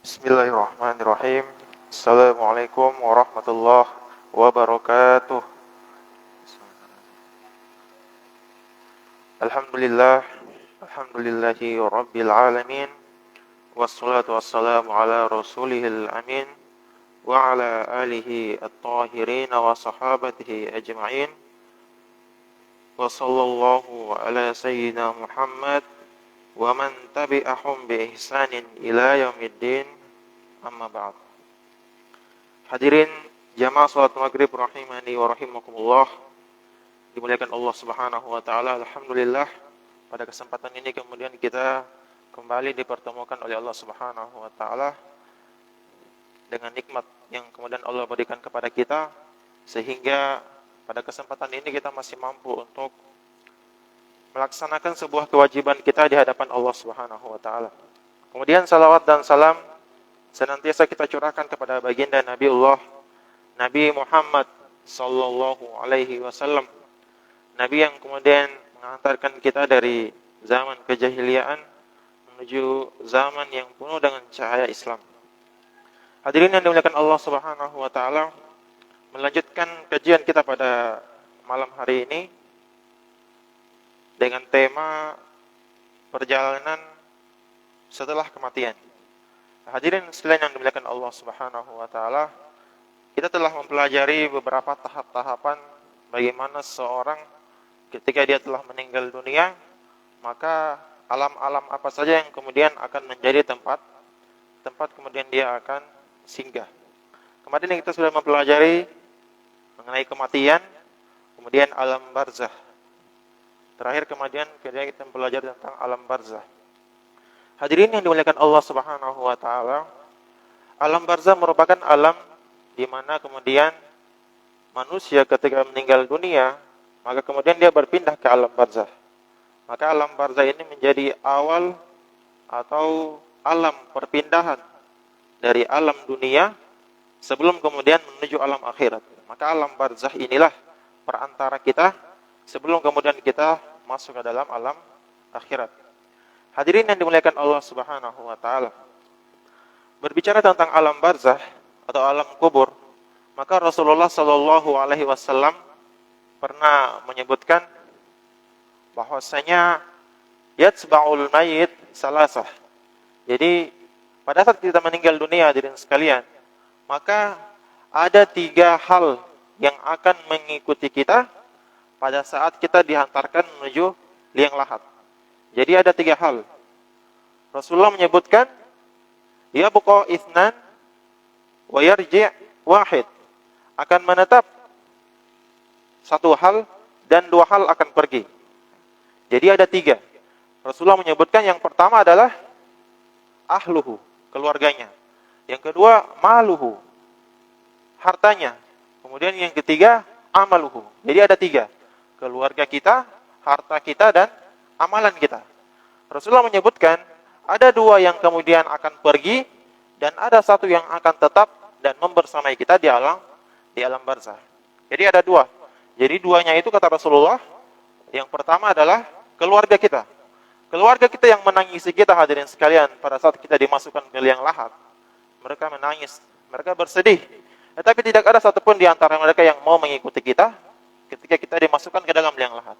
Bismillahirrahmanirrahim. Assalamualaikum warahmatullahi wabarakatuh. Alhamdulillah, alhamdulillahi rabbil alamin. Wassalatu wassalamu ala rasulihil amin wa ala alihi at-tahirin wa sahabatihi ajma'in. Wa sallallahu ala sayyidina Muhammad wa man tabi'ahum bi ihsanin ila yaumiddin. Amma ba'd. Hadirin jamaah salat maghrib rahimani wa rahimakumullah, dimuliakan Allah Subhanahu wa taala. Alhamdulillah, pada kesempatan ini kemudian kita kembali dipertemukan oleh Allah Subhanahu wa taala dengan nikmat yang kemudian Allah berikan kepada kita, sehingga pada kesempatan ini kita masih mampu untuk melaksanakan sebuah kewajiban kita di hadapan Allah Subhanahu wa taala. Kemudian salawat dan salam senantiasa kita curahkan kepada baginda Nabiullah Nabi Muhammad sallallahu alaihi wasallam, nabi yang kemudian mengantarkan kita dari zaman kejahiliaan menuju zaman yang penuh dengan cahaya Islam. Hadirin yang dimuliakan Allah Subhanahu wa taala, melanjutkan kajian kita pada malam hari ini dengan tema perjalanan setelah kematian. Hadirin sekalian yang dimuliakan Allah Subhanahu wa taala, kita telah mempelajari beberapa tahap-tahapan bagaimana seorang ketika dia telah meninggal dunia, maka alam-alam apa saja yang kemudian akan menjadi tempat kemudian dia akan singgah. Kemarin kita sudah mempelajari mengenai kematian, kemudian alam barzah. Terakhir kemudian kita mempelajari tentang alam barzah. Hadirin yang dimuliakan Allah Subhanahu wa taala, alam barzah merupakan alam di mana kemudian manusia ketika meninggal dunia, maka kemudian dia berpindah ke alam barzah. Maka alam barzah ini menjadi awal atau alam perpindahan dari alam dunia sebelum kemudian menuju alam akhirat. Maka alam barzah inilah perantara kita sebelum kemudian kita masuk ke dalam alam akhirat. Hadirin yang dimuliakan Allah Subhanahu wa taala, berbicara tentang alam barzah atau alam kubur, maka Rasulullah sallallahu alaihi wasallam pernah menyebutkan bahwasanya yatsba'ul mayyit salasah. Jadi pada saat kita meninggal dunia, hadirin sekalian, maka ada 3 hal yang akan mengikuti kita pada saat kita dihantarkan menuju liang lahat. Jadi ada 3 hal. Rasulullah menyebutkan, ya buqa itsnan wa yarji' wahid. Akan menetap 1 hal dan 2 hal akan pergi. Jadi ada 3. Rasulullah menyebutkan yang pertama adalah ahluhu, keluarganya. Yang kedua maluhu, hartanya. Kemudian yang ketiga amaluhu. Jadi ada 3. Keluarga kita, harta kita, dan amalan kita. Rasulullah menyebutkan ada 2 yang kemudian akan pergi dan ada 1 yang akan tetap dan membersamai kita di alam barzah. Jadi ada 2. Jadi 2-nya itu kata Rasulullah, yang pertama adalah keluarga kita. Keluarga kita yang menangisi kita, hadirin sekalian, pada saat kita dimasukkan ke liang lahat. Mereka menangis, mereka bersedih. Tetapi tidak ada satupun di antara mereka yang mau mengikuti kita ketika kita dimasukkan ke dalam liang lahat.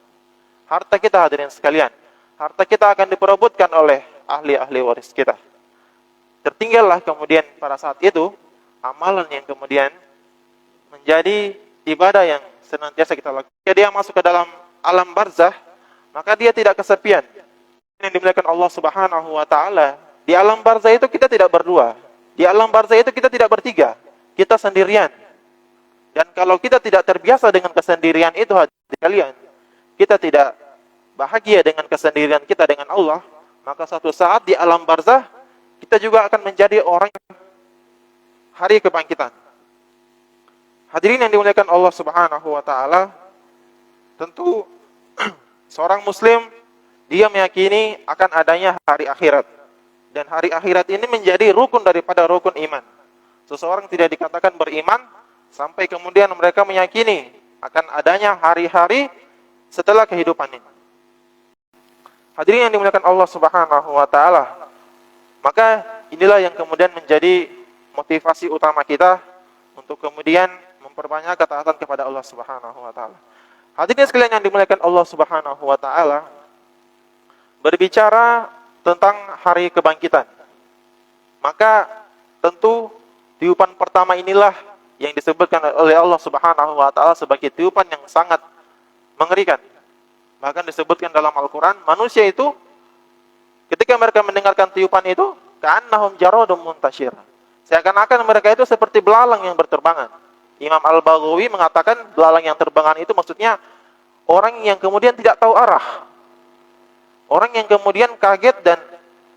Harta kita, hadirin sekalian, harta kita akan diperebutkan oleh ahli-ahli waris kita. Tertinggallah kemudian pada saat itu amalan yang kemudian menjadi ibadah yang senantiasa kita lakukan. Jika dia masuk ke dalam alam barzah, maka dia tidak kesepian. Yang dimuliakan Allah Subhanahu wa taala, di alam barzah itu kita tidak berdua. Di alam barzah itu kita tidak bertiga. Kita sendirian. Dan kalau kita tidak terbiasa dengan kesendirian itu, hadirin sekalian, kita tidak bahagia dengan kesendirian kita dengan Allah, maka suatu saat di alam barzah kita juga akan menjadi orang hari kebangkitan. Hadirin yang dimuliakan Allah Subhanahu wa taala, tentu seorang muslim dia meyakini akan adanya hari akhirat. Dan hari akhirat ini menjadi rukun daripada rukun iman. Seseorang tidak dikatakan beriman sampai kemudian mereka meyakini akan adanya hari-hari setelah kehidupan ini. Hadirin yang dimuliakan Allah Subhanahu wa taala, maka inilah yang kemudian menjadi motivasi utama kita untuk kemudian memperbanyak ketaatan kepada Allah Subhanahu wa taala. Hadirin sekalian yang dimuliakan Allah Subhanahu wa taala, berbicara tentang hari kebangkitan, maka tentu tiupan pertama inilah yang disebutkan oleh Allah Subhanahu wa taala sebagai tiupan yang sangat mengerikan. Bahkan disebutkan dalam Al-Qur'an, manusia itu ketika mereka mendengarkan tiupan itu, ka'annahum jaradun muntashir. Seakan-akan mereka itu seperti belalang yang berterbangan. Imam Al-Baghawi mengatakan belalang yang terbangan itu maksudnya orang yang kemudian tidak tahu arah. Orang yang kemudian kaget dan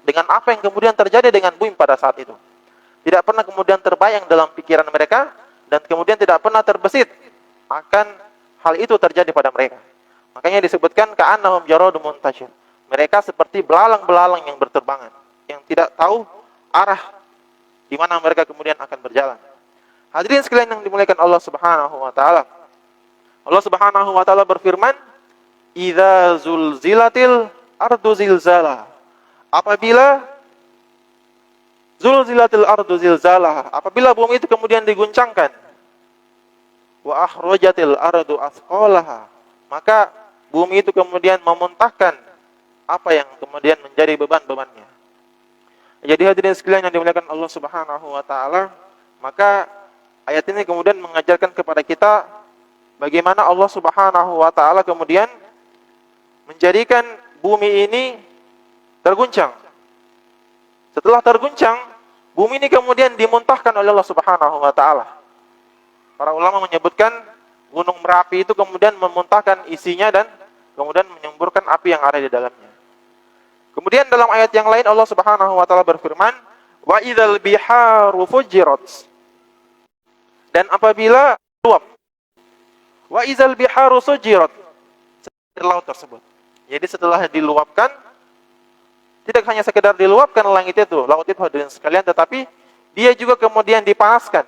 dengan apa yang kemudian terjadi dengan bumi pada saat itu. Tidak pernah kemudian terbayang dalam pikiran mereka dan kemudian tidak pernah terbesit akan hal itu terjadi pada mereka. Makanya disebutkan ka'annahum jaradun muntashir. Mereka seperti belalang-belalang yang berterbangan, yang tidak tahu arah di mana mereka kemudian akan berjalan. Hadirin sekalian yang dimuliakan Allah Subhanahu wa taala. Allah Subhanahu wa taala berfirman, "Idza zulzilatil ardu zilzalaha." Apabila zulzilatil ardu zilzalaha, apabila bumi itu kemudian diguncangkan, wa akhrajatil ardu athqalaha, maka bumi itu kemudian memuntahkan apa yang kemudian menjadi beban-bebannya. Jadi hadirin sekalian yang dimuliakan Allah Subhanahu wa taala, maka ayat ini kemudian mengajarkan kepada kita bagaimana Allah Subhanahu wa taala kemudian menjadikan bumi ini terguncang. Setelah terguncang, bumi ini kemudian dimuntahkan oleh Allah Subhanahu wa taala. Para ulama menyebutkan gunung Merapi itu kemudian memuntahkan isinya dan kemudian menyemburkan api yang ada di dalamnya. Kemudian dalam ayat yang lain Allah Subhanahu wa taala berfirman, "Wa idzal biharu fujirat." Dan apabila luap. Wa idzal biharu sujirat. Laut tersebut. Jadi setelah diluapkan, tidak hanya sekedar diluapkan langit itu, laut itu hadirin sekalian, tetapi dia juga kemudian dipanaskan.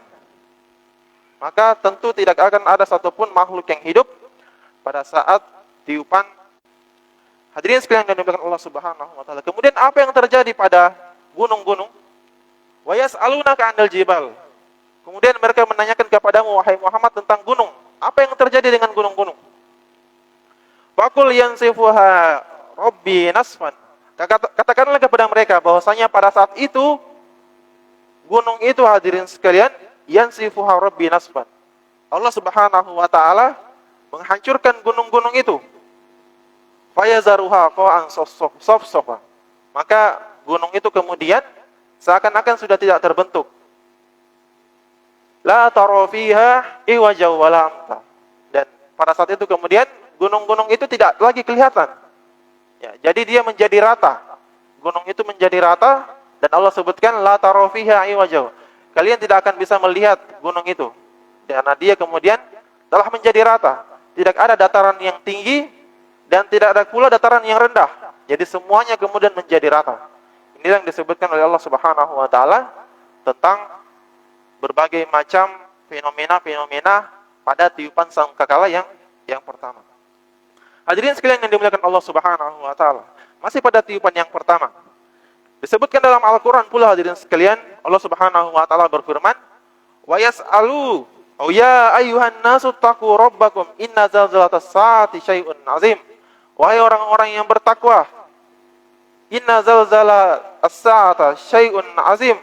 Maka tentu tidak akan ada satupun makhluk yang hidup pada saat tiupan. Hadirin sekalian yang dimuliakan Allah Subhanahu wa taala. Kemudian apa yang terjadi pada gunung-gunung? Wa yas'alunaka 'anil jibal. Kemudian mereka menanyakan kepadamu wahai Muhammad tentang gunung. Apa yang terjadi dengan gunung-gunung? Faqul yansifuha rabbi nasfan. Katakanlah kepada mereka bahwasanya pada saat itu gunung itu hadirin sekalian yansifuha rabbi nasfan. Allah Subhanahu wa taala menghancurkan gunung-gunung itu. Fayazaruha qa'an safsafa. Maka gunung itu kemudian seakan-akan sudah tidak terbentuk. La tara fiha iwaja wala amta. Dan pada saat itu kemudian gunung-gunung itu tidak lagi kelihatan. Ya, jadi dia menjadi rata. Gunung itu menjadi rata dan Allah sebutkan la tara fiha iwaja. Kalian tidak akan bisa melihat gunung itu. Karena dia kemudian telah menjadi rata. Tidak ada dataran yang tinggi dan tidak ada pula dataran yang rendah. Jadi semuanya kemudian menjadi rata. Inilah yang disebutkan oleh Allah Subhanahu wa taala tentang berbagai macam fenomena-fenomena pada tiupan sangkakala yang pertama. Hadirin sekalian yang dimuliakan Allah Subhanahu wa taala. Masih pada tiupan yang pertama. Disebutkan dalam Al-Qur'an pula hadirin sekalian, Allah Subhanahu wa taala berfirman, "Wa yas'alu ya ayyuhan nasu taqu rabbakum inna zalzalatas saati syai'un 'azim." Wahai orang-orang yang bertakwa, inna zalzalatas saata syai'un 'azim.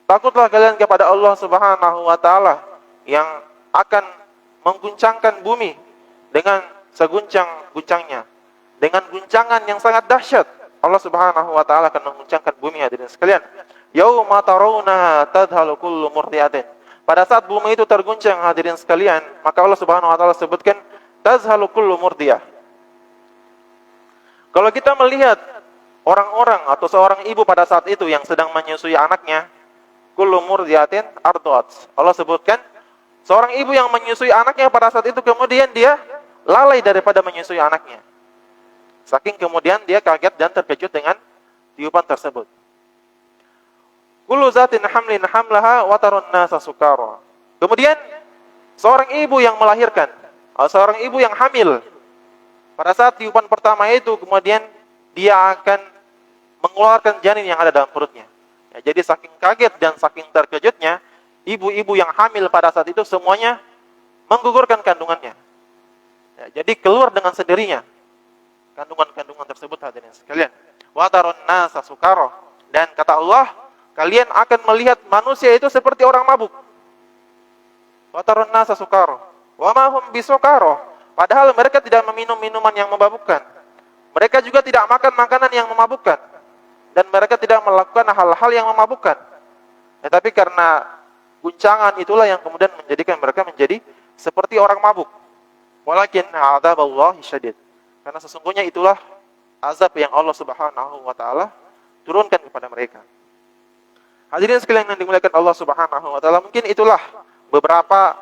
Takutlah kalian kepada Allah Subhanahu wa taala yang akan mengguncangkan bumi dengan seguncang-guncangnya. Dengan guncangan yang sangat dahsyat. Allah Subhanahu wa taala akan mengguncangkan bumi hadirin sekalian. Yauma tarawna tadhalu kullu murdiatin. Pada saat bumi itu terguncang hadirin sekalian, maka Allah Subhanahu wa taala sebutkan tazhalu kullu murdiyah. Kalau kita melihat orang-orang atau seorang ibu pada saat itu yang sedang menyusui anaknya, kullu murdiatin arda'at. Allah sebutkan seorang ibu yang menyusui anaknya pada saat itu kemudian dia lalai daripada menyusui anaknya. Saking kemudian dia kaget dan terkejut dengan tiupan tersebut. Kullu zatin hamlin hamlaha wa tarun nasa sukara. Kemudian seorang ibu yang melahirkan, seorang ibu yang hamil, pada saat tiupan pertama itu kemudian dia akan mengeluarkan janin yang ada dalam perutnya. Ya, jadi saking kaget dan saking terkejutnya, ibu-ibu yang hamil pada saat itu semuanya menggugurkan kandungannya. Ya, jadi keluar dengan sendirinya kandungan-kandungan tersebut, hadirin sekalian. Wa taron nasa sukara, dan kata Allah, kalian akan melihat manusia itu seperti orang mabuk. Wa taron nasa sukara wa ma hum bisukara, padahal mereka tidak meminum minuman yang memabukkan. Mereka juga tidak makan makanan yang memabukkan, dan mereka tidak melakukan hal-hal yang memabukkan. Tetapi karena guncangan itulah yang kemudian menjadikan mereka menjadi seperti orang mabuk. Walakin adzaballahi syadid, karena sesungguhnya itulah azab yang Allah Subhanahu wa taala turunkan kepada mereka. Hadirin sekalian yang dimuliakan Allah Subhanahu wa taala, mungkin itulah beberapa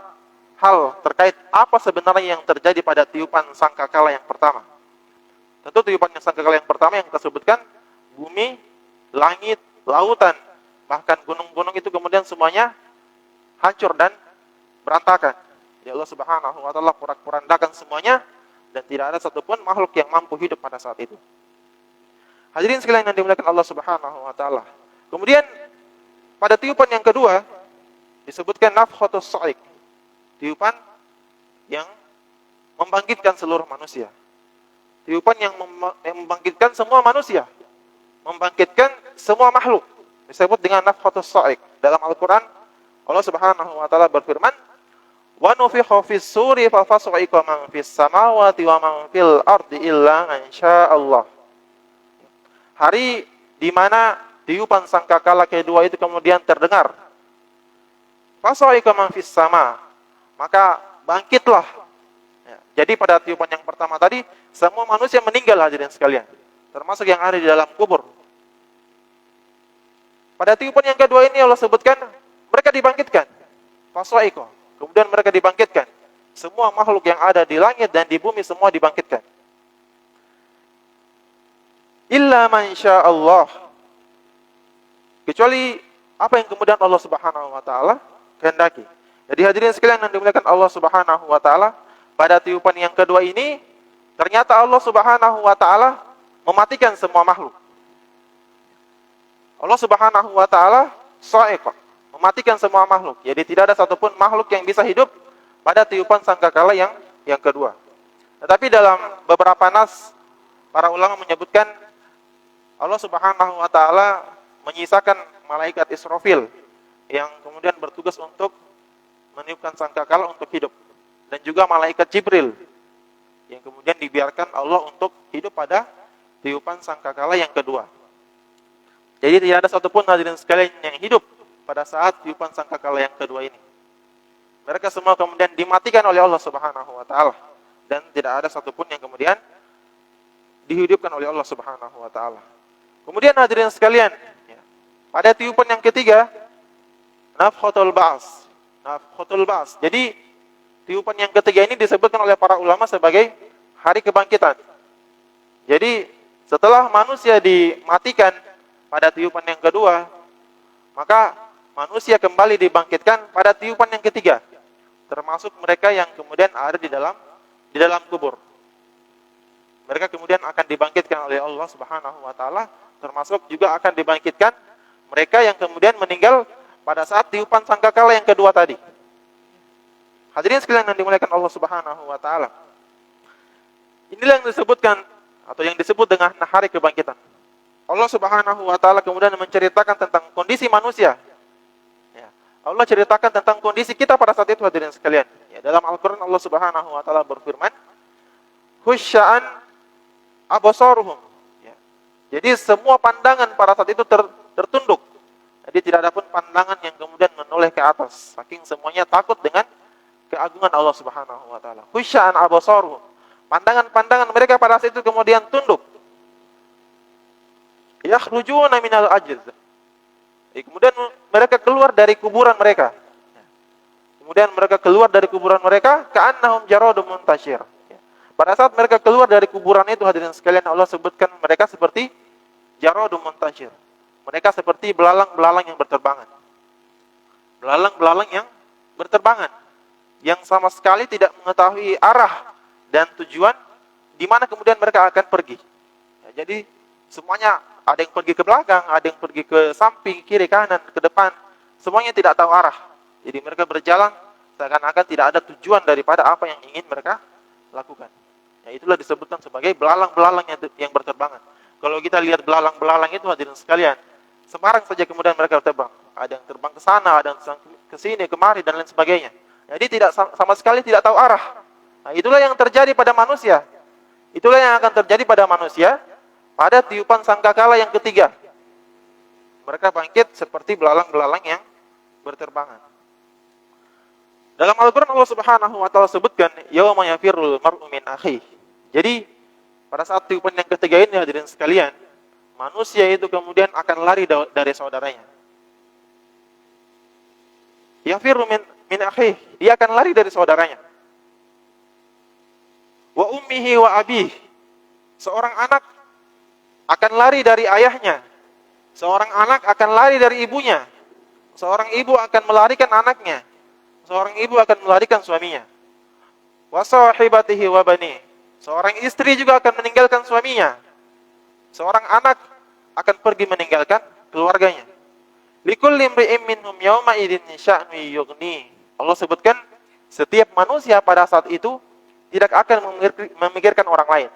hal terkait apa sebenarnya yang terjadi pada tiupan sangkakala yang pertama. Tentu tiupan sangkakala yang pertama yang kita sebutkan, bumi, langit, lautan, bahkan gunung-gunung itu kemudian semuanya hancur dan berantakan. Ya Allah Subhanahu wa taala porak-porandakan semuanya, dan tidak ada satupun makhluk yang mampu hidup pada saat itu. Hadirin sekalian yang dimuliakan Allah Subhanahu wa taala. Kemudian pada tiupan yang kedua disebutkan nafkhatus sa'iq, tiupan yang membangkitkan seluruh manusia. Tiupan yang membangkitkan semua manusia, membangkitkan semua makhluk, disebut dengan nafkhatus sa'iq. Dalam Al-Qur'an Allah Subhanahu wa taala berfirman, wa nufikha fis suri fa fas'iqa man fis samawati wa man fil ardi illa man Allah. Hari di mana tiupan sangkakala kedua itu kemudian terdengar, fas'iqa man fis sama, maka bangkitlah. Ya, jadi pada tiupan yang pertama tadi semua manusia meninggal, hadirin sekalian, termasuk yang ada di dalam kubur. Pada tiupan yang kedua ini Allah sebutkan mereka dibangkitkan, fas'iqa, kemudian mereka dibangkitkan. Semua makhluk yang ada di langit dan di bumi semua dibangkitkan. Illa man Allah, kecuali apa yang kemudian Allah Subhanahu wa taala kehendaki. Jadi hadirin sekalian yang dimuliakan Allah Subhanahu wa taala, pada tiupan yang kedua ini ternyata Allah Subhanahu wa taala mematikan semua makhluk. Allah Subhanahu wa taala sha'iq, mematikan semua makhluk. Jadi tidak ada satupun makhluk yang bisa hidup pada tiupan sangkakala yang kedua. Tetapi dalam beberapa nas para ulama menyebutkan Allah Subhanahu wa taala menyisakan malaikat Israfil yang kemudian bertugas untuk meniupkan sangkakala untuk hidup, dan juga malaikat Jibril yang kemudian dibiarkan Allah untuk hidup pada tiupan sangkakala yang kedua. Jadi tidak ada satupun hadirin sekalian yang hidup pada saat tiupan sangkakala yang kedua ini. Mereka semua kemudian dimatikan oleh Allah Subhanahu wa taala, dan tidak ada satupun yang kemudian dihidupkan oleh Allah Subhanahu wa taala. Kemudian hadirin sekalian, pada tiupan yang ketiga, nafkhatul ba's. Nafkhatul ba's. Jadi tiupan yang ketiga ini disebutkan oleh para ulama sebagai hari kebangkitan. Jadi setelah manusia dimatikan pada tiupan yang kedua, maka manusia kembali dibangkitkan pada tiupan yang ketiga, termasuk mereka yang kemudian ada di dalam kubur. Mereka kemudian akan dibangkitkan oleh Allah Subhanahu wa taala, termasuk juga akan dibangkitkan mereka yang kemudian meninggal pada saat tiupan sangkakala yang kedua tadi. Hadirin sekalian yang dimuliakan Allah Subhanahu wa taala. Inilah yang disebutkan atau yang disebut dengan hari kebangkitan. Allah Subhanahu wa taala kemudian menceritakan tentang kondisi manusia. Ya, Allah ceritakan tentang kondisi kita pada saat itu, hadirin sekalian. Ya, dalam Al-Qur'an Allah Subhanahu wa taala berfirman, "Khusya'an absaruhum." Ya. Jadi semua pandangan pada saat itu tertunduk. Jadi tidak ada pun pandangan yang kemudian menoleh ke atas, saking semuanya takut dengan keagungan Allah Subhanahu wa taala. Khusya'an absaruhum. Pandangan-pandangan mereka pada saat itu kemudian tunduk. Yakhrujuna minal ajz. Kemudian mereka keluar dari kuburan mereka. Kemudian mereka keluar dari kuburan mereka, ka'annahum jaradun muntashir. Pada saat mereka keluar dari kuburan itu, hadirin sekalian, Allah sebutkan mereka seperti jaradun muntashir. Mereka seperti belalang-belalang yang berterbangan. Belalang-belalang yang berterbangan, yang sama sekali tidak mengetahui arah dan tujuan di mana kemudian mereka akan pergi. Ya, jadi semuanya Ada yang pergi ke belakang, ada yang pergi ke samping, kiri, kanan, ke depan. Semuanya tidak tahu arah. Jadi mereka berjalan seakan-akan tidak ada tujuan daripada apa yang ingin mereka lakukan. Ya, itulah disebutkan sebagai belalang-belalang yang berterbangan. Kalau kita lihat belalang-belalang itu hadirin sekalian, sembarang saja kemudian mereka terbang. Ada yang terbang ke sana, ada yang ke sini, kemari, dan lain sebagainya. Jadi tidak sama sekali tidak tahu arah. Nah, itulah yang terjadi pada manusia. Itulah yang akan terjadi pada manusia pada tiupan sangkakala yang ketiga. Mereka bangkit seperti belalang-belalang yang berterbangan. Dalam Al-Quran Allah Subhanahu wa taala sebutkan yauma yafirrul mar'u min akhihi. Jadi pada saat tiupan yang ketiga ini hadirin sekalian, manusia itu kemudian akan lari dari saudaranya. Yafirru min akhihi, dia akan lari dari saudaranya. Wa ummihi wa abihi, seorang anak akan lari dari ayahnya. Seorang anak akan lari dari ibunya. Seorang ibu akan melarikan anaknya. Seorang ibu akan melarikan suaminya. Wa sahibatihi wa bani, seorang istri juga akan meninggalkan suaminya. Seorang anak akan pergi meninggalkan keluarganya. Likulli imri'in minhum yawma idzin sya'nu yughni. Allah sebutkan setiap manusia pada saat itu tidak akan memikirkan orang lain.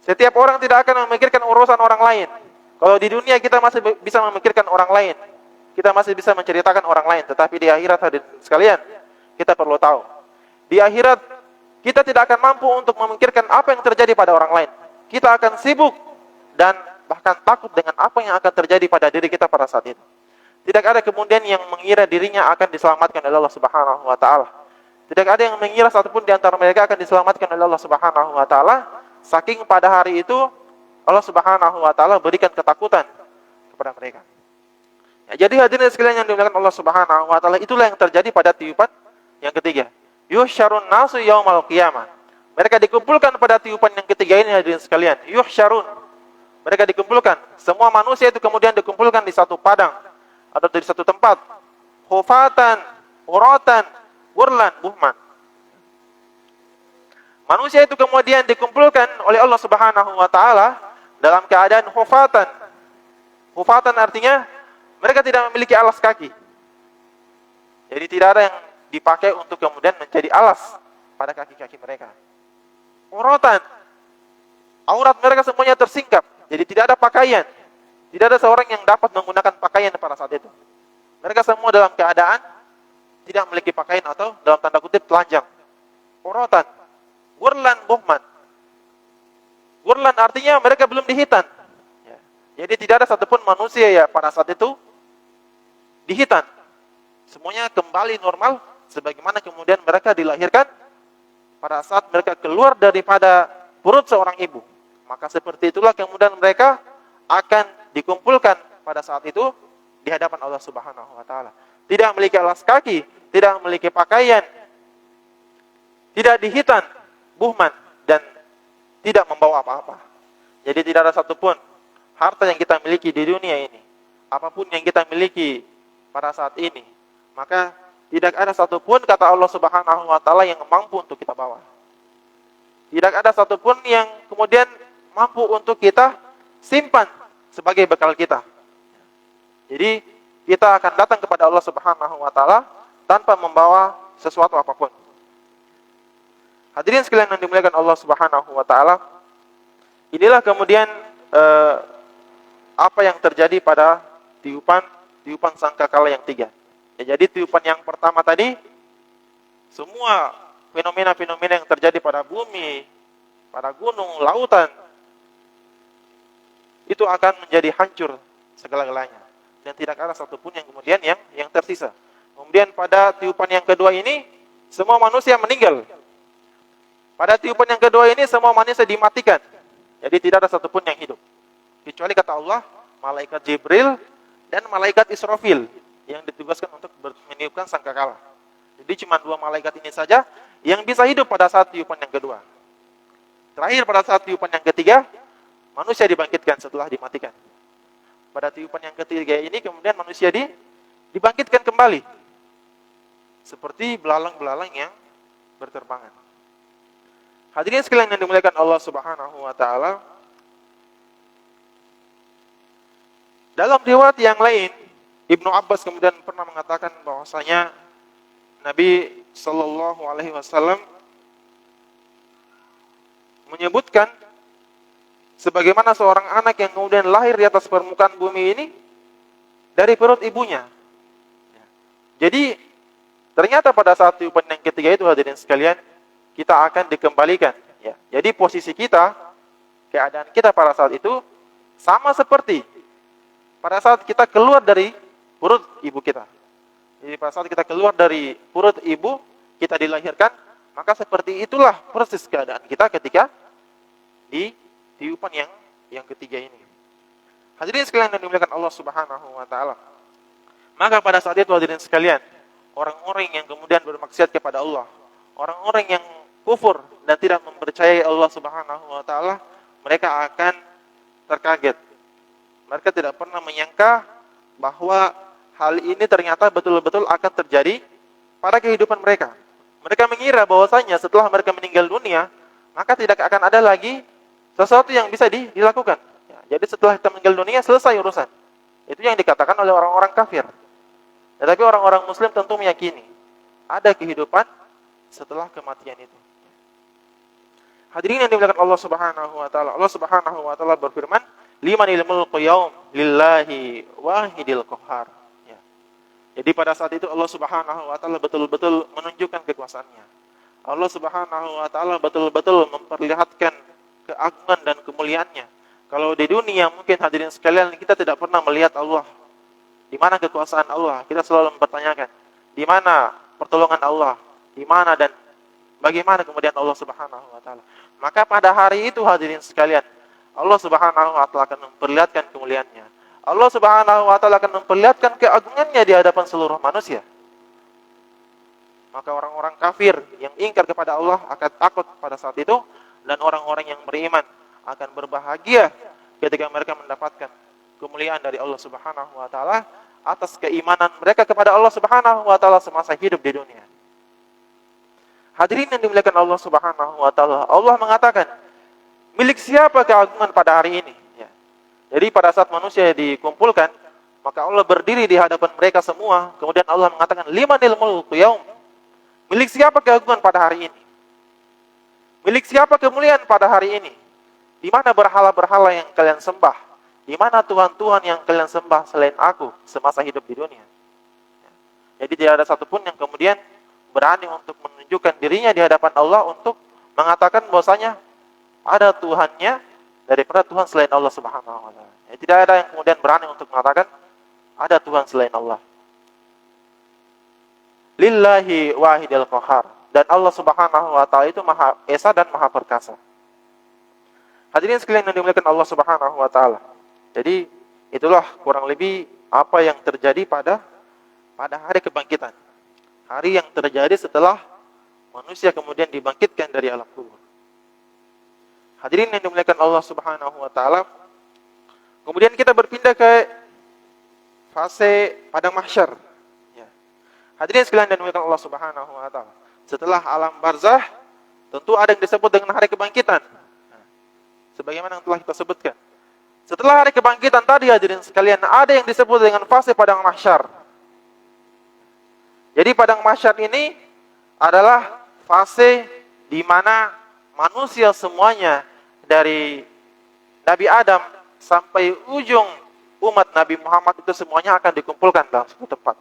Setiap orang tidak akan memikirkan urusan orang lain. Kalau di dunia kita masih bisa memikirkan orang lain, kita masih bisa menceritakan orang lain, tetapi di akhirat hadirin sekalian, kita perlu tahu, di akhirat kita tidak akan mampu untuk memikirkan apa yang terjadi pada orang lain. Kita akan sibuk dan bahkan takut dengan apa yang akan terjadi pada diri kita pada saat itu. Tidak ada kemudian yang mengira dirinya akan diselamatkan oleh Allah Subhanahu wa taala. Tidak ada yang mengira satupun di antara mereka akan diselamatkan oleh Allah Subhanahu wa taala. Saking pada hari itu Allah Subhanahu wa taala berikan ketakutan kepada mereka. Ya, jadi hadirin sekalian yang dimuliakan Allah Subhanahu wa taala, itulah yang terjadi pada tiupan yang ketiga. Yuhsyarun nasu yaumal qiyamah. Mereka dikumpulkan pada tiupan yang ketiga ini hadirin sekalian. Yuhsyarun. Mereka dikumpulkan. Semua manusia itu kemudian dikumpulkan di satu padang atau di satu tempat. Hufatan, uratan, burlan, buhman. Manusia itu kemudian dikumpulkan oleh Allah Subhanahu wa taala dalam keadaan hufatan. Hufatan artinya mereka tidak memiliki alas kaki. Jadi tidak ada yang dipakai untuk kemudian menjadi alas pada kaki-kaki mereka. Uratan, aurat mereka semuanya tersingkap. Jadi tidak ada pakaian. Tidak ada seorang yang dapat menggunakan pakaian pada saat itu. Mereka semua dalam keadaan tidak memiliki pakaian atau dalam tanda kutip telanjang. Uratan, gurlan buhman. Gurlan artinya mereka belum dihitan. Ya. Jadi tidak ada satupun manusia ya pada saat itu dihitan. Semuanya kembali normal sebagaimana kemudian mereka dilahirkan pada saat mereka keluar daripada perut seorang ibu. Maka seperti itulah kemudian mereka akan dikumpulkan pada saat itu di hadapan Allah Subhanahu wa taala. Tidak memiliki alas kaki, tidak memiliki pakaian, tidak dihitan, buhman, dan tidak membawa apa-apa. Jadi tidak ada satupun harta yang kita miliki di dunia ini, apapun yang kita miliki pada saat ini, maka tidak ada satupun kata Allah Subhanahu wa taala yang mampu untuk kita bawa. Tidak ada satupun yang kemudian mampu untuk kita simpan sebagai bekal kita. Jadi kita akan datang kepada Allah Subhanahu wa taala tanpa membawa sesuatu apapun. Hadirin sekalian yang dimuliakan Allah Subhanahu wa taala, inilah kemudian apa yang terjadi pada tiupan sangkakala yang tiga. Ya, jadi tiupan yang pertama tadi, semua fenomena-fenomena yang terjadi pada bumi, pada gunung, lautan, itu akan menjadi hancur segala-galanya. Dan tidak ada satupun yang kemudian yang tersisa. Kemudian pada tiupan yang kedua ini, semua manusia meninggal. Pada tiupan yang kedua ini, semua manusia dimatikan. Jadi tidak ada satupun yang hidup. Kecuali kata Allah, malaikat Jibril dan malaikat Israfil yang ditugaskan untuk meniupkan sangkakala. Jadi cuma dua malaikat ini saja yang bisa hidup pada saat tiupan yang kedua. Terakhir pada saat tiupan yang ketiga, manusia dibangkitkan setelah dimatikan. Pada tiupan yang ketiga ini kemudian manusia dibangkitkan kembali. Seperti belalang-belalang yang berterbangan. Hadirin sekalian yang dimuliakan Allah Subhanahu wa taala, Dalam riwayat yang lain, Ibnu Abbas kemudian pernah mengatakan bahwasanya Nabi Shallallahu Alaihi Wasallam menyebutkan sebagaimana seorang anak yang kemudian lahir di atas permukaan bumi ini dari perut ibunya. Jadi ternyata pada saat tiupan yang ketiga itu, hadirin sekalian, kita akan dikembalikan. Ya. Jadi posisi kita, keadaan kita pada saat itu sama seperti pada saat kita keluar dari perut ibu kita. Jadi pada saat kita keluar dari perut ibu, kita dilahirkan, maka seperti itulah persis keadaan kita ketika di tiupan yang ketiga ini. Hadirin sekalian yang dimuliakan Allah Subhanahu wa taala. Maka pada saat itu, hadirin sekalian, orang-orang yang kemudian bermaksiat kepada Allah, orang-orang yang kufur dan tidak mempercayai Allah Subhanahu wa taala, mereka akan terkaget. Mereka tidak pernah menyangka bahwa hal ini ternyata betul-betul akan terjadi pada kehidupan mereka. Mereka mengira bahwasanya setelah mereka meninggal dunia, maka tidak akan ada lagi sesuatu yang bisa dilakukan. Ya, jadi setelah kita meninggal dunia, selesai urusan. Itu yang dikatakan oleh orang-orang kafir. Tetapi orang-orang Muslim tentu meyakini ada kehidupan setelah kematian itu. Hadirin yang dimuliakan Allah Subhanahu wa taala. Allah Subhanahu wa taala berfirman, "Limanil mulku yaum lillahi wahidil qahhar." Ya. Jadi pada saat itu Allah Subhanahu wa taala betul-betul menunjukkan kekuasaannya. Allah Subhanahu wa taala betul-betul memperlihatkan keagungan dan kemuliaannya. Kalau di dunia mungkin hadirin sekalian kita tidak pernah melihat Allah. Di mana kekuasaan Allah? Kita selalu mempertanyakan, di mana pertolongan Allah? Di mana dan bagaimana kemudian Allah Subhanahu wa taala? Maka pada hari itu, hadirin sekalian, Allah Subhanahu wa taala akan memperlihatkan kemuliaannya. Allah Subhanahu wa taala akan memperlihatkan keagungannya di hadapan seluruh manusia. Maka orang-orang kafir yang ingkar kepada Allah akan takut pada saat itu, dan orang-orang yang beriman akan berbahagia ketika mereka mendapatkan kemuliaan dari Allah Subhanahu wa taala atas keimanan mereka kepada Allah Subhanahu wa taala semasa hidup di dunia. Hadirin yang dimuliakan Allah Subhanahu wa taala, Allah mengatakan, milik siapa keagungan pada hari ini? Ya. Jadi pada saat manusia dikumpulkan, maka Allah berdiri di hadapan mereka semua, kemudian Allah mengatakan, limanil mulku yaum. Milik siapa keagungan pada hari ini? Milik siapa kemuliaan pada hari ini? Di mana berhala-berhala yang kalian sembah? Di mana Tuhan-Tuhan yang kalian sembah selain aku semasa hidup di dunia? Jadi tidak ada satupun yang kemudian berani untuk menunjukkan dirinya di hadapan Allah untuk mengatakan bahwasanya ada Tuhannya daripada Tuhan selain Allah Subhanahu wa taala. Tidak ada yang kemudian berani untuk mengatakan ada Tuhan selain Allah. Lillahi wahidil qahhar. Dan Allah Subhanahu wa taala itu Maha Esa dan Maha Perkasa. Hadirin sekalian yang dimuliakan Allah Subhanahu wa taala. Jadi itulah kurang lebih apa yang terjadi pada hari kebangkitan. Hari yang terjadi setelah manusia kemudian dibangkitkan dari alam kubur. Hadirin yang dimuliakan Allah Subhanahu wa taala. Kemudian kita berpindah ke fase padang mahsyar. Ya. Hadirin sekalian yang dimuliakan Allah Subhanahu wa taala. Setelah alam barzah, tentu ada yang disebut dengan hari kebangkitan. Sebagaimana yang telah kita sebutkan. Setelah hari kebangkitan tadi, hadirin sekalian, ada yang disebut dengan fase padang mahsyar. Jadi padang mahsyar ini adalah fase di mana manusia semuanya dari Nabi Adam sampai ujung umat Nabi Muhammad itu semuanya akan dikumpulkan dalam satu tempat.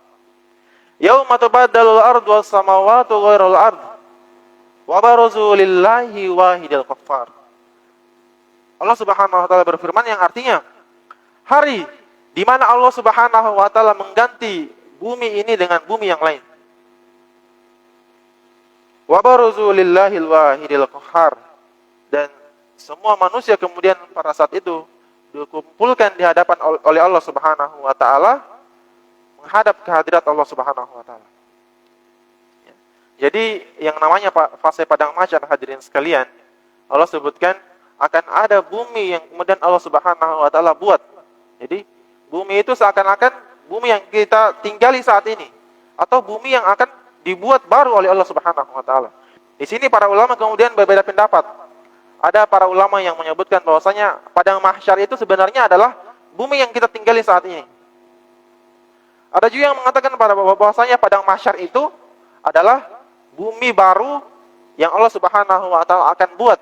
Yauma tubaddalul ardu was samawati ghairul ard wa barazu lillahi wahidil qahhar. Allah Subhanahu wa taala berfirman yang artinya hari di mana Allah Subhanahu wa taala mengganti bumi ini dengan bumi yang lain. Wa barazu lillahil wahidil qahhar. Dan semua manusia kemudian pada saat itu dikumpulkan di hadapan oleh Allah Subhanahu wa taala menghadap kehadirat Allah Subhanahu wa taala. Jadi yang namanya fase padang mahsyar, hadirin sekalian, Allah sebutkan akan ada bumi yang kemudian Allah Subhanahu wa taala buat. Jadi bumi itu seakan-akan bumi yang kita tinggali saat ini atau bumi yang akan dibuat baru oleh Allah Subhanahu wa taala. Di sini para ulama kemudian berbeda pendapat. Ada para ulama yang menyebutkan bahwasanya padang mahsyar itu sebenarnya adalah bumi yang kita tinggali saat ini. Ada juga yang mengatakan pada bahwasanya padang mahsyar itu adalah bumi baru yang Allah Subhanahu wa taala akan buat.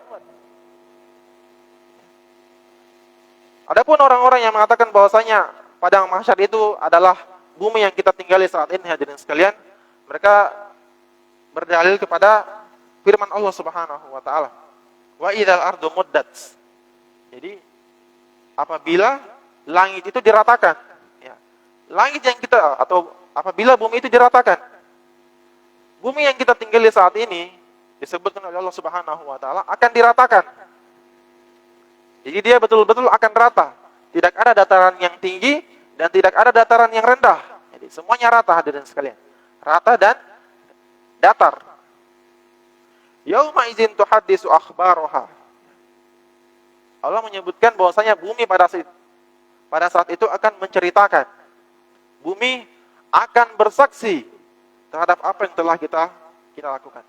Adapun orang-orang yang mengatakan bahwasanya padang mahsyar itu adalah bumi yang kita tinggali saat ini, hadirin sekalian, mereka berdalil kepada firman Allah Subhanahu wa taala, "Wa idzal ardu muddat." Jadi apabila langit itu diratakan, ya. Langit yang kita atau apabila bumi itu diratakan. Bumi yang kita tinggali saat ini disebutkan oleh Allah Subhanahu wa taala akan diratakan. Jadi dia betul-betul akan rata. Tidak ada dataran yang tinggi dan tidak ada dataran yang rendah. Jadi semuanya rata, hadirin sekalian. Rata dan datar. Yauma idzin tuhaddisu akhbaraha. Allah menyebutkan bahwasanya bumi pada saat itu akan menceritakan. Bumi akan bersaksi terhadap apa yang telah kita lakukan.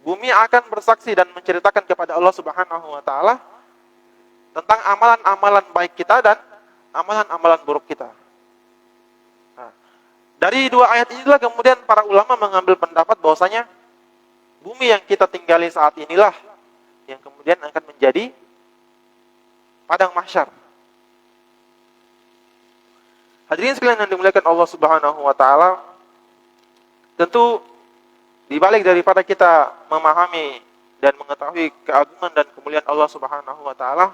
Bumi akan bersaksi dan menceritakan kepada Allah Subhanahu wa taala tentang amalan-amalan baik kita dan amalan-amalan buruk kita. Nah, dari dua ayat inilah kemudian para ulama mengambil pendapat bahwasanya bumi yang kita tinggali saat inilah yang kemudian akan menjadi padang mahsyar. Hadirin sekalian yang dimuliakan Allah Subhanahu wa taala, tentu di balik daripada kita memahami dan mengetahui keagungan dan kemuliaan Allah Subhanahu wa taala,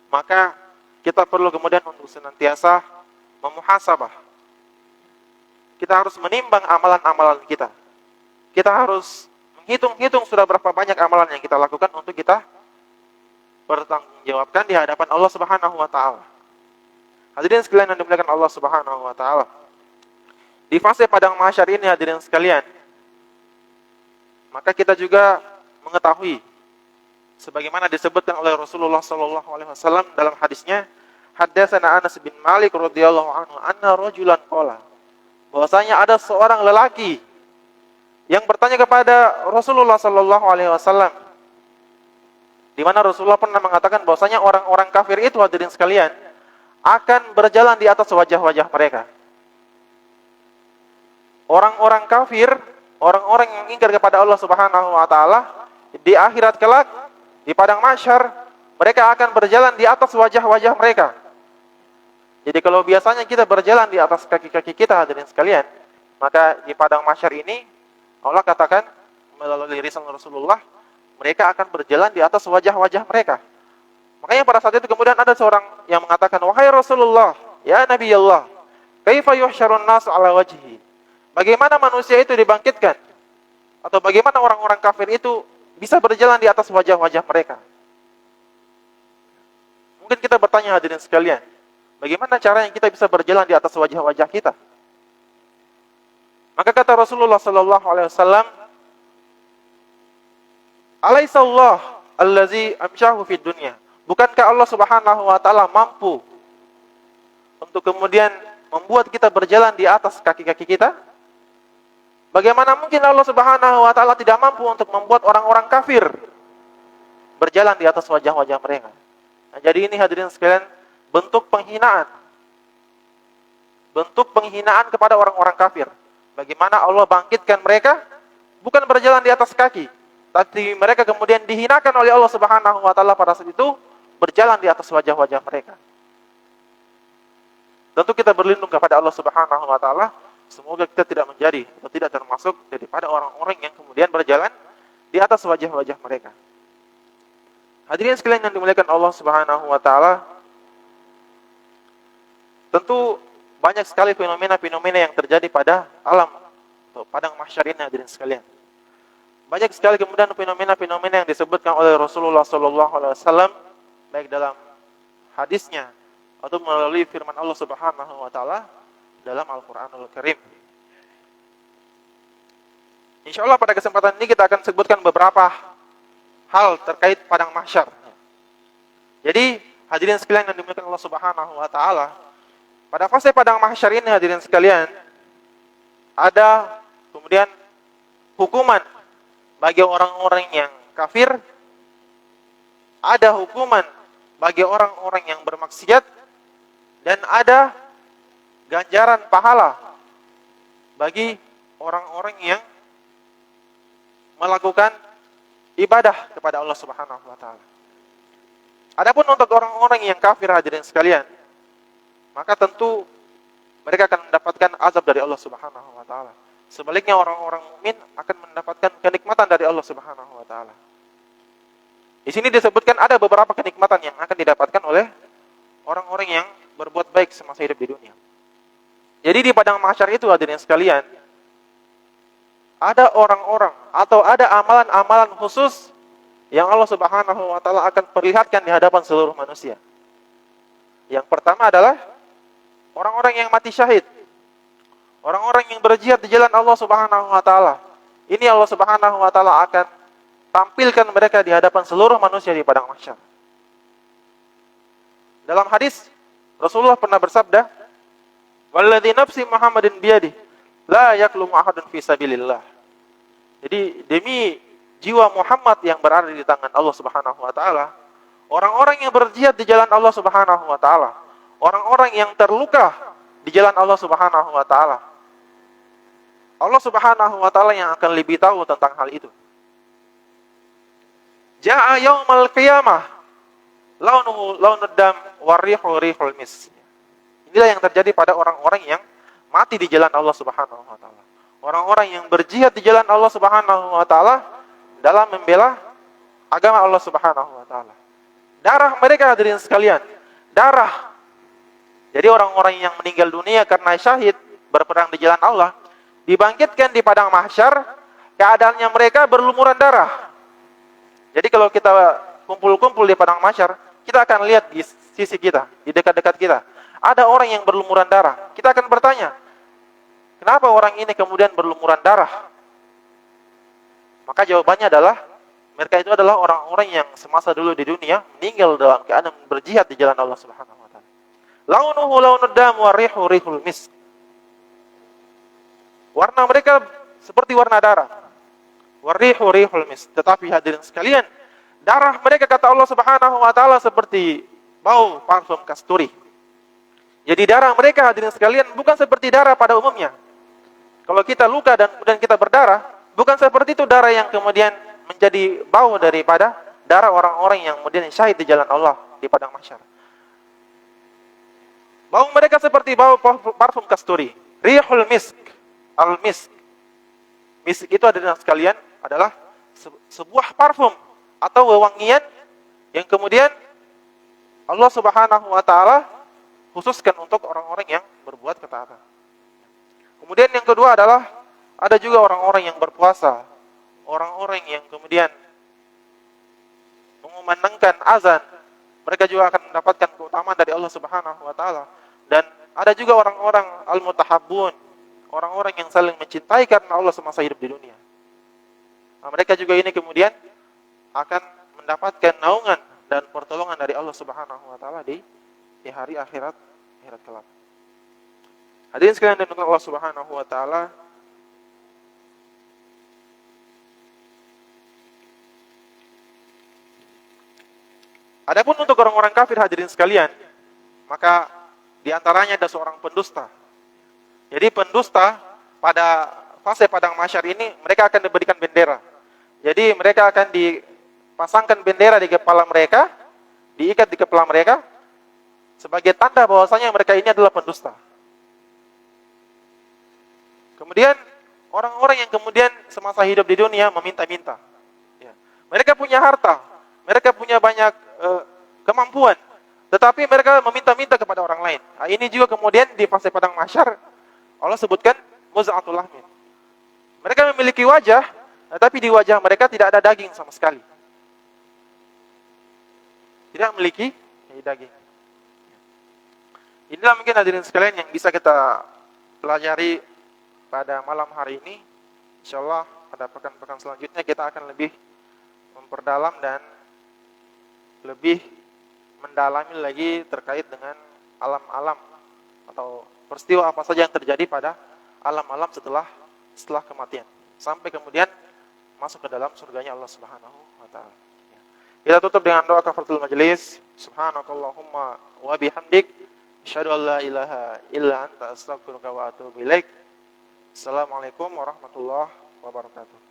maka kita perlu kemudian untuk senantiasa memuhasabah. Kita harus menimbang amalan-amalan kita. Kita harus menghitung-hitung sudah berapa banyak amalan yang kita lakukan untuk kita bertanggungjawabkan di hadapan Allah Subhanahu wa taala. Hadirin sekalian yang dimuliakan Allah Subhanahu wa taala. Di fase padang mahsyar ini, hadirin sekalian, maka kita juga mengetahui sebagaimana disebutkan oleh Rasulullah sallallahu alaihi wasallam dalam hadisnya, haddatsana Anas bin Malik radhiyallahu anhu anna rajulan qala, bahwasanya ada seorang lelaki yang bertanya kepada Rasulullah sallallahu alaihi wasallam, di mana Rasulullah pernah mengatakan bahwasanya orang-orang kafir itu, hadirin sekalian, akan berjalan di atas wajah-wajah mereka. Orang-orang kafir, orang-orang yang ingkar kepada Allah Subhanahu wa taala, di akhirat kelak, di padang mahsyar, mereka akan berjalan di atas wajah-wajah mereka. Jadi kalau biasanya kita berjalan di atas kaki-kaki kita, hadirin sekalian, maka di padang mahsyar ini Allah katakan melalui lisan Rasulullah, mereka akan berjalan di atas wajah-wajah mereka. Makanya pada saat itu kemudian ada seorang yang mengatakan, "Wahai Rasulullah, ya Nabi Allah, kaifa yuhsyarun nas ala wajhi?" Bagaimana manusia itu dibangkitkan? Atau bagaimana orang-orang kafir itu bisa berjalan di atas wajah-wajah mereka? Mungkin kita bertanya, hadirin sekalian, bagaimana caranya kita bisa berjalan di atas wajah-wajah kita? Maka kata Rasulullah sallallahu alaihi wasallam, "Alaisallah allazi amsyahu fid dunya." Bukankah Allah Subhanahu wa taala mampu untuk kemudian membuat kita berjalan di atas kaki-kaki kita? Bagaimana mungkin Allah Subhanahu wa taala tidak mampu untuk membuat orang-orang kafir berjalan di atas wajah-wajah mereka? Nah, jadi ini hadirin sekalian bentuk penghinaan. Bentuk penghinaan kepada orang-orang kafir. Bagaimana Allah bangkitkan mereka bukan berjalan di atas kaki, tapi mereka kemudian dihinakan oleh Allah Subhanahu wa taala pada saat itu berjalan di atas wajah-wajah mereka. Tentu kita berlindung kepada Allah Subhanahu wa taala, semoga kita tidak menjadi atau tidak termasuk daripada orang-orang yang kemudian berjalan di atas wajah-wajah mereka. Hadirin sekalian yang dimuliakan Allah Subhanahu wa taala, tentu banyak sekali fenomena-fenomena yang terjadi pada alam atau padang mahsyar ini, hadirin sekalian. Banyak sekali kemudian fenomena-fenomena yang disebutkan oleh Rasulullah sallallahu alaihi wasallam baik dalam hadisnya atau melalui firman Allah Subhanahu wa taala dalam Al-Qur'anul Karim. Insyaallah pada kesempatan ini kita akan sebutkan beberapa hal terkait padang mahsyar. Jadi, hadirin sekalian yang dimuliakan Allah Subhanahu wa taala, pada fase padang mahsyar ini, hadirin sekalian, ada kemudian hukuman bagi orang-orang yang kafir, ada hukuman bagi orang-orang yang bermaksiat, dan ada ganjaran pahala bagi orang-orang yang melakukan ibadah kepada Allah Subhanahu wa taala. Adapun untuk orang-orang yang kafir hadirin sekalian, maka tentu mereka akan mendapatkan azab dari Allah Subhanahu wa taala. Sebaliknya orang-orang mukmin akan mendapatkan kenikmatan dari Allah Subhanahu wa taala. Di sini disebutkan ada beberapa kenikmatan yang akan didapatkan oleh orang-orang yang berbuat baik semasa hidup di dunia. Jadi di padang mahsyar itu hadirin sekalian, ada orang-orang atau ada amalan-amalan khusus yang Allah Subhanahu wa taala akan perlihatkan di hadapan seluruh manusia. Yang pertama adalah orang-orang yang mati syahid. Orang-orang yang berjihad di jalan Allah Subhanahu wa taala. Ini Allah Subhanahu wa taala akan tampilkan mereka di hadapan seluruh manusia di padang mahsyar. Dalam hadis Rasulullah pernah bersabda, "Walladzi nafsi Muhammadin biyadihi, la yaklumu ahadun fi sabilillah." Jadi demi jiwa Muhammad yang berada di tangan Allah Subhanahu wa taala, orang-orang yang berjihad di jalan Allah Subhanahu wa taala, orang-orang yang terluka di jalan Allah Subhanahu wa taala, Allah Subhanahu wa taala yang akan lebih tahu tentang hal itu. Ja'a yaumal qiyamah launuhu launud dam warihu rihul misk. Inilah yang terjadi pada orang-orang yang mati di jalan Allah Subhanahu wa taala. Orang-orang yang berjihad di jalan Allah Subhanahu wa taala dalam membela agama Allah Subhanahu wa taala. Darah mereka hadirin sekalian, darah. Jadi orang-orang yang meninggal dunia karena syahid berperang di jalan Allah dibangkitkan di padang mahsyar, keadaannya mereka berlumuran darah. Jadi kalau kita kumpul-kumpul di padang mahsyar, kita akan lihat di sisi kita, di dekat-dekat kita, ada orang yang berlumuran darah. Kita akan bertanya, kenapa orang ini kemudian berlumuran darah? Maka jawabannya adalah, mereka itu adalah orang-orang yang semasa dulu di dunia meninggal dalam keadaan berjihad di jalan Allah Subhanahu wa taala. Launuhu launud dam wa rihu rihul misk. Warna mereka seperti warna darah. Warihu rihul misk. Tetapi hadirin sekalian, darah mereka kata Allah Subhanahu wa taala seperti bau parfum kasturi. Jadi darah mereka hadirin sekalian bukan seperti darah pada umumnya. Kalau kita luka dan kemudian kita berdarah, bukan seperti itu darah yang kemudian menjadi bau daripada darah orang-orang yang kemudian syahid di jalan Allah di padang mahsyar. Bau mereka seperti bau parfum kasturi. Rihul misk, al-misk. Misk itu hadirin sekalian adalah sebuah parfum atau wewangian yang kemudian Allah Subhanahu wa taala khususkan untuk orang-orang yang berbuat ketaatan. Kemudian yang kedua adalah ada juga orang-orang yang berpuasa, orang-orang yang kemudian mengumandangkan azan, mereka juga akan mendapatkan keutamaan dari Allah Subhanahu wa taala. Dan ada juga orang-orang al-mutahabbun, orang-orang yang saling mencintai karena Allah semasa hidup di dunia. Nah, mereka juga ini kemudian akan mendapatkan naungan dan pertolongan dari Allah Subhanahu wa taala di hari akhirat kelak. Hadirin sekalian dan Allah Subhanahu wa taala, adapun untuk orang-orang kafir hadirin sekalian, maka di antaranya ada seorang pendusta. Jadi pendusta pada fase padang mahsyar ini mereka akan diberikan bendera. Jadi mereka akan dipasangkan bendera di kepala mereka, diikat di kepala mereka sebagai tanda bahwasanya mereka ini adalah pendusta. Kemudian orang-orang yang kemudian semasa hidup di dunia meminta-minta. Ya. Mereka punya harta, mereka punya banyak kemampuan, tetapi mereka meminta-minta kepada orang lain. Nah, ini juga kemudian di fase padang mahsyar Allah sebutkan muz'atul lahmin. Mereka memiliki wajah, tetapi di wajah mereka tidak ada daging sama sekali. Tidak memiliki daging. Inilah mungkin hadirin sekalian yang bisa kita pelajari pada malam hari ini. Insyaallah pada pekan-pekan selanjutnya kita akan lebih memperdalam dan lebih mendalami lagi terkait dengan alam-alam atau peristiwa apa saja yang terjadi pada alam-alam setelah kematian, sampai kemudian masuk ke dalam surganya Allah Subhanahu wa taala. Kita tutup dengan doa kafaratul majelis. Subhanakallahumma wa bihamdik Asyhadu an la ilaha illa anta astaghfiruka wa atubu ilaik. Assalamualaikum warahmatullahi wabarakatuh.